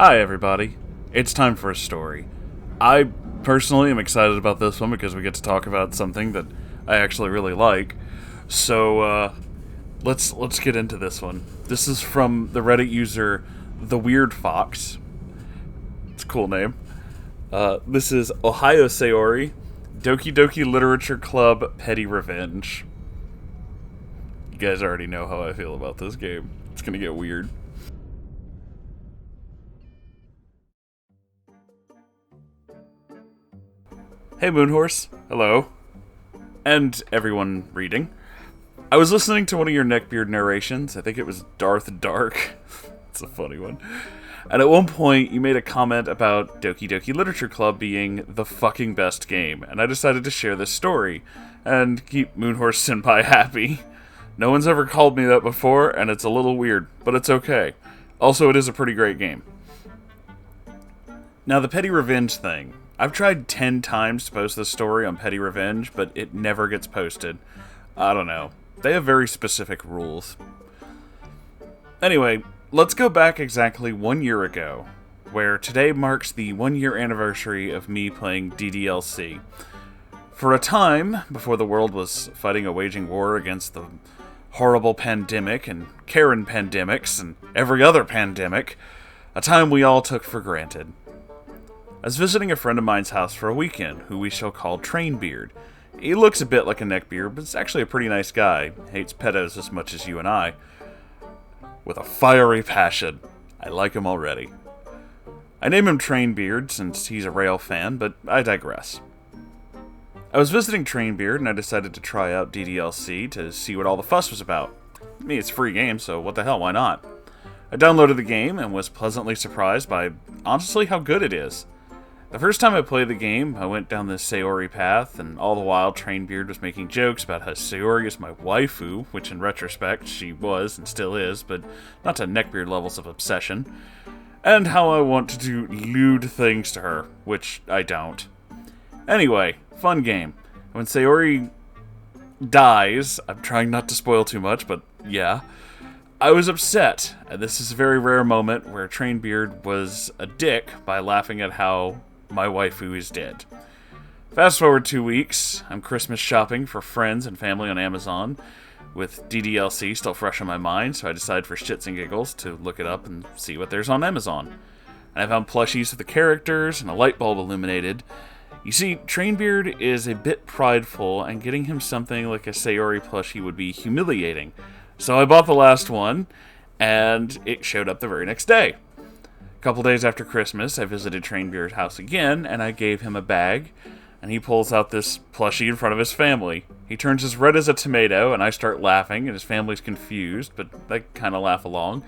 Hi everybody, it's time for a story. I personally am excited about this one because we get to talk about something that I actually really like. So let's get into this one. This is from the Reddit user The Weird Fox. It's a cool name. This is Ohayou Sayori, Doki Doki Literature Club Petty Revenge. You guys already know how I feel about this game. It's gonna get weird. Hey Moonhorse, hello. And everyone reading. I was listening to one of your neckbeard narrations. I think it was Darth Dark. It's a funny one. And at one point, you made a comment about Doki Doki Literature Club being the fucking best game, and I decided to share this story and keep Moonhorse Senpai happy. No one's ever called me that before, and it's a little weird, but it's okay. Also, it is a pretty great game. Now, the Petty Revenge thing. I've tried 10 times to post this story on Petty Revenge, but it never gets posted. I don't know. They have very specific rules. Anyway, let's go back exactly 1 year ago, where today marks the 1 year anniversary of me playing DDLC. For a time, before the world was fighting a waging war against the horrible pandemic and Karen pandemics and every other pandemic, a time we all took for granted. I was visiting a friend of mine's house for a weekend, who we shall call Trainbeard. He looks a bit like a neckbeard, but is actually a pretty nice guy. Hates pedos as much as you and I. With a fiery passion. I like him already. I name him Trainbeard since he's a rail fan, but I digress. I was visiting Trainbeard and I decided to try out DDLC to see what all the fuss was about. I mean, it's a free game, so what the hell, why not? I downloaded the game and was pleasantly surprised by, honestly, how good it is. The first time I played the game, I went down this Sayori path, and all the while Trainbeard was making jokes about how Sayori is my waifu, which in retrospect she was and still is, but not to neckbeard levels of obsession, and how I want to do lewd things to her, which I don't. Anyway, fun game. When Sayori dies, I'm trying not to spoil too much, but yeah, I was upset, and this is a very rare moment where Trainbeard was a dick by laughing at how my waifu is dead. Fast forward 2 weeks, I'm Christmas shopping for friends and family on Amazon, with DDLC still fresh on my mind, so I decided for shits and giggles to look it up and see what there's on Amazon. And I found plushies of the characters and a light bulb illuminated. You see, Trainbeard is a bit prideful, and getting him something like a Sayori plushie would be humiliating. So I bought the last one, and it showed up the very next day. A couple days after Christmas, I visited Trainbeard's house again, and I gave him a bag, and he pulls out this plushie in front of his family. He turns as red as a tomato, and I start laughing, and his family's confused, but they kind of laugh along.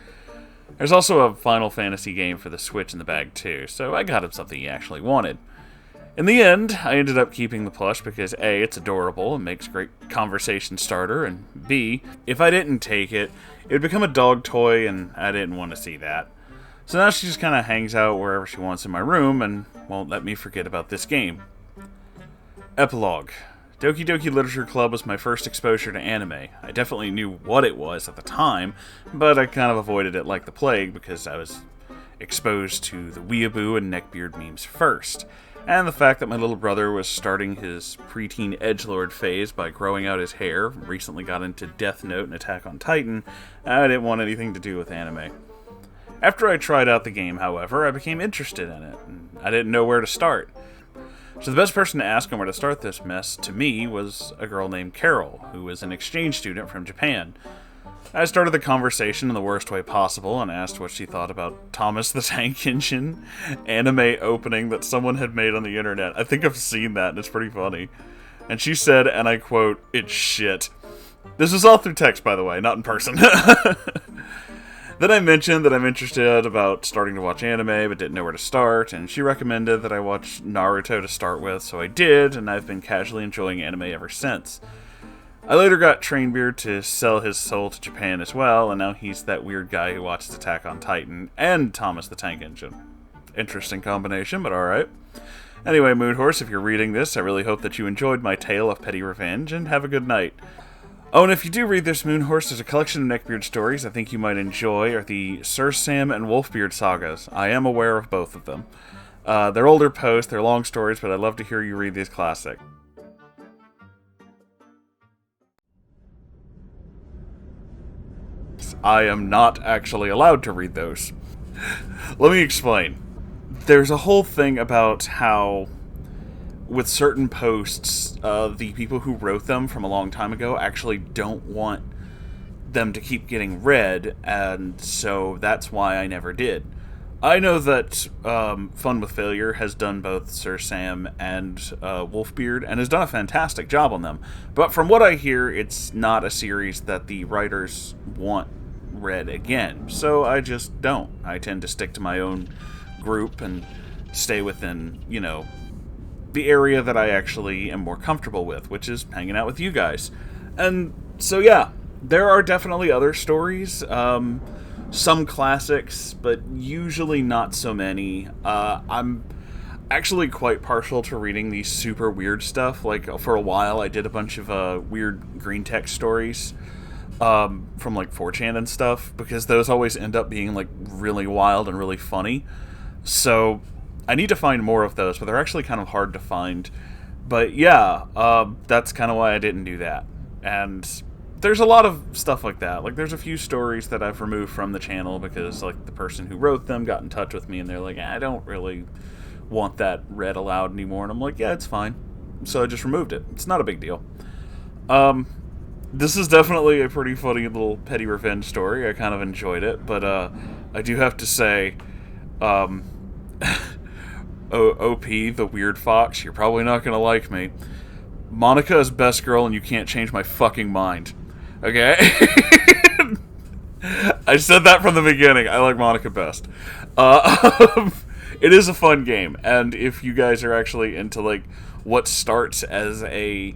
There's also a Final Fantasy game for the Switch in the bag too, so I got him something he actually wanted. In the end, I ended up keeping the plush because A, it's adorable and makes a great conversation starter, and B, if I didn't take it, it would become a dog toy, and I didn't want to see that. So now she just kind of hangs out wherever she wants in my room and won't let me forget about this game. Epilogue. Doki Doki Literature Club was my first exposure to anime. I definitely knew what it was at the time, but I kind of avoided it like the plague because I was exposed to the weeaboo and neckbeard memes first. And the fact that my little brother was starting his preteen edgelord phase by growing out his hair, recently got into Death Note and Attack on Titan, I didn't want anything to do with anime. After I tried out the game, however, I became interested in it, and I didn't know where to start. So the best person to ask on where to start this mess, to me, was a girl named Carol, who was an exchange student from Japan. I started the conversation in the worst way possible and asked what she thought about Thomas the Tank Engine anime opening that someone had made on the internet. I think I've seen that, and it's pretty funny. And she said, and I quote, "It's shit." This was all through text, by the way, not in person. Then I mentioned that I'm interested about starting to watch anime, but didn't know where to start, and she recommended that I watch Naruto to start with, so I did, and I've been casually enjoying anime ever since. I later got Trainbeard to sell his soul to Japan as well, and now he's that weird guy who watches Attack on Titan and Thomas the Tank Engine. Interesting combination, but alright. Anyway, Moonhorse, if you're reading this, I really hope that you enjoyed my tale of petty revenge, and have a good night. Oh, and if you do read this, Moonhorse, there's a collection of Neckbeard stories I think you might enjoy, are the Sir Sam and Wolfbeard sagas. I am aware of both of them. They're older posts, they're long stories, but I'd love to hear you read these classic. I am not actually allowed to read those. Let me explain. There's a whole thing about how, with certain posts, the people who wrote them from a long time ago actually don't want them to keep getting read, and so that's why I never did. I know that Fun with Failure has done both Sir Sam and Wolfbeard, and has done a fantastic job on them. But from what I hear, it's not a series that the writers want read again. So I just don't. I tend to stick to my own group and stay within, the area that I actually am more comfortable with, which is hanging out with you guys. And so yeah, there are definitely other stories. Some classics, but usually not so many. I'm actually quite partial to reading these super weird stuff. Like, for a while, I did a bunch of weird green text stories from, like, 4chan and stuff, because those always end up being, like, really wild and really funny. So, I need to find more of those, but they're actually kind of hard to find. But, yeah, that's kind of why I didn't do that. And there's a lot of stuff like that. Like, there's a few stories that I've removed from the channel because, like, the person who wrote them got in touch with me and they're like, I don't really want that read aloud anymore. And I'm like, yeah, it's fine. So I just removed it. It's not a big deal. This is definitely a pretty funny little petty revenge story. I kind of enjoyed it, but I do have to say, OP, the weird fox, you're probably not going to like me. Monica is best girl and you can't change my fucking mind. Okay? I said that from the beginning. I like Monica best. It is a fun game, and if you guys are actually into, like, what starts as a,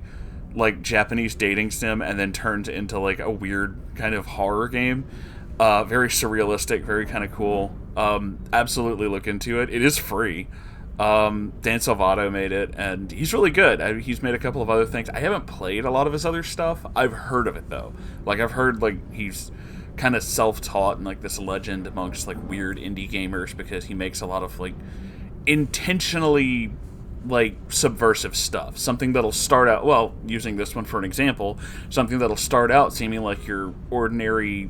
like, Japanese dating sim and then turns into, like, a weird kind of horror game, very surrealistic, very kind of cool, absolutely look into it. It is free. Dan Salvato made it, and he's really good. He's made a couple of other things. I haven't played a lot of his other stuff. I've heard of it, though. Like, I've heard, like, he's kind of self-taught and, like, this legend amongst, like, weird indie gamers because he makes a lot of, like, intentionally, like, subversive stuff. Something that'll start out, well, using this one for an example, something that'll start out seeming like your ordinary,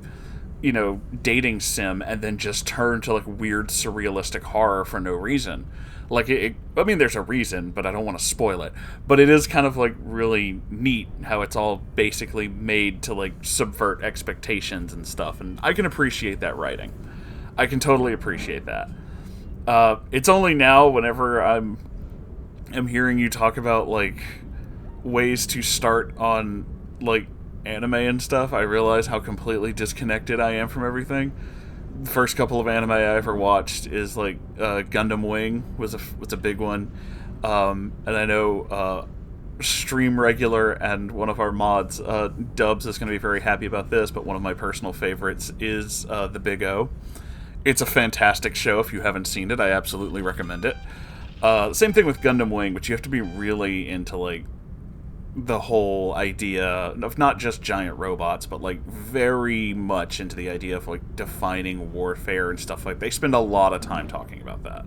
dating sim and then just turn to, like, weird surrealistic horror for no reason. Like, I mean, there's a reason, but I don't want to spoil it. But it is kind of, like, really neat how it's all basically made to, like, subvert expectations and stuff. And I can appreciate that writing. I can totally appreciate that. It's only now, whenever I'm hearing you talk about, like, ways to start on, like, anime and stuff, I realize how completely disconnected I am from everything. The first couple of anime I ever watched is, like, Gundam Wing was a big one, and I know Stream Regular and one of our mods, Dubs, is going to be very happy about this, but one of my personal favorites is The Big O. It's a fantastic show. If you haven't seen it, I absolutely recommend it. Same thing with Gundam Wing, but you have to be really into, like, the whole idea of not just giant robots, but, like, very much into the idea of, like, defining warfare and stuff like that. They spend a lot of time talking about that.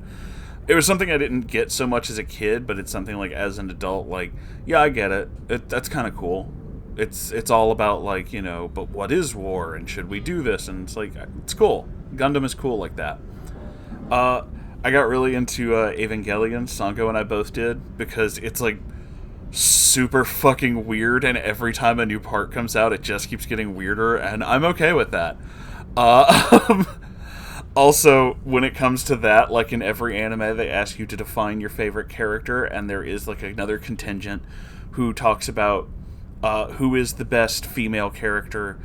It was something I didn't get so much as a kid, but it's something, like, as an adult, like, yeah, I get it. That's kind of cool. It's all about, like, but what is war, and should we do this? And it's like, it's cool. Gundam is cool like that. I got really into Evangelion. Sango and I both did, because it's, like, super fucking weird, and every time a new part comes out, it just keeps getting weirder, and I'm okay with that. Also, when it comes to that, like, in every anime, they ask you to define your favorite character, and there is, like, another contingent who talks about who is the best female character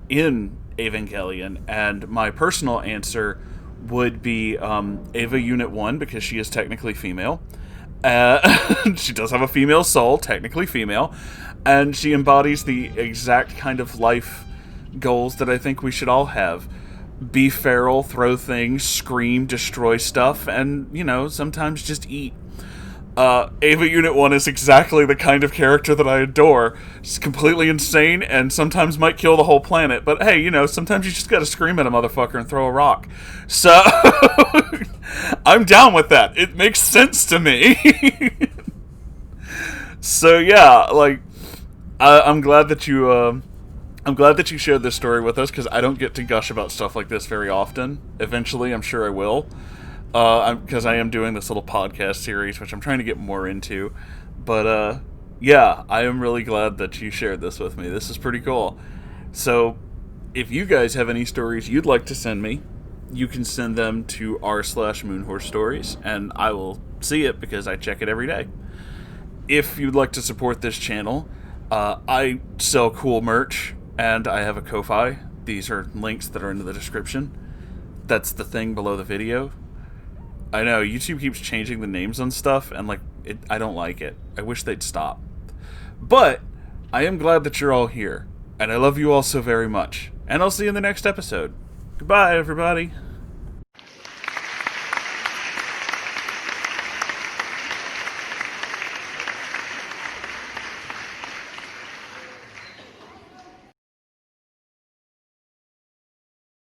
in Evangelion, and my personal answer would be Eva Unit 1, because she is technically female. She does have a female soul, technically female, and she embodies the exact kind of life goals that I think we should all have. Be feral, throw things, scream, destroy stuff, and, sometimes just eat. Ava Unit 1 is exactly the kind of character that I adore. She's completely insane and sometimes might kill the whole planet, but hey, you know, sometimes you just gotta scream at a motherfucker and throw a rock. So, I'm down with that. It makes sense to me. So yeah, like, I'm glad that you shared this story with us, because I don't get to gush about stuff like this very often. Eventually, I'm sure I will. Because I am doing this little podcast series, which I'm trying to get more into. But, yeah, I am really glad that you shared this with me. This is pretty cool. So, if you guys have any stories you'd like to send me, you can send them to r/Moonhorse Stories, and I will see it because I check it every day. If you'd like to support this channel, I sell cool merch, and I have a Ko-Fi. These are links that are in the description. That's the thing below the video. I know, YouTube keeps changing the names on stuff, and, like, I don't like it. I wish they'd stop. But, I am glad that you're all here, and I love you all so very much. And I'll see you in the next episode. Goodbye, everybody.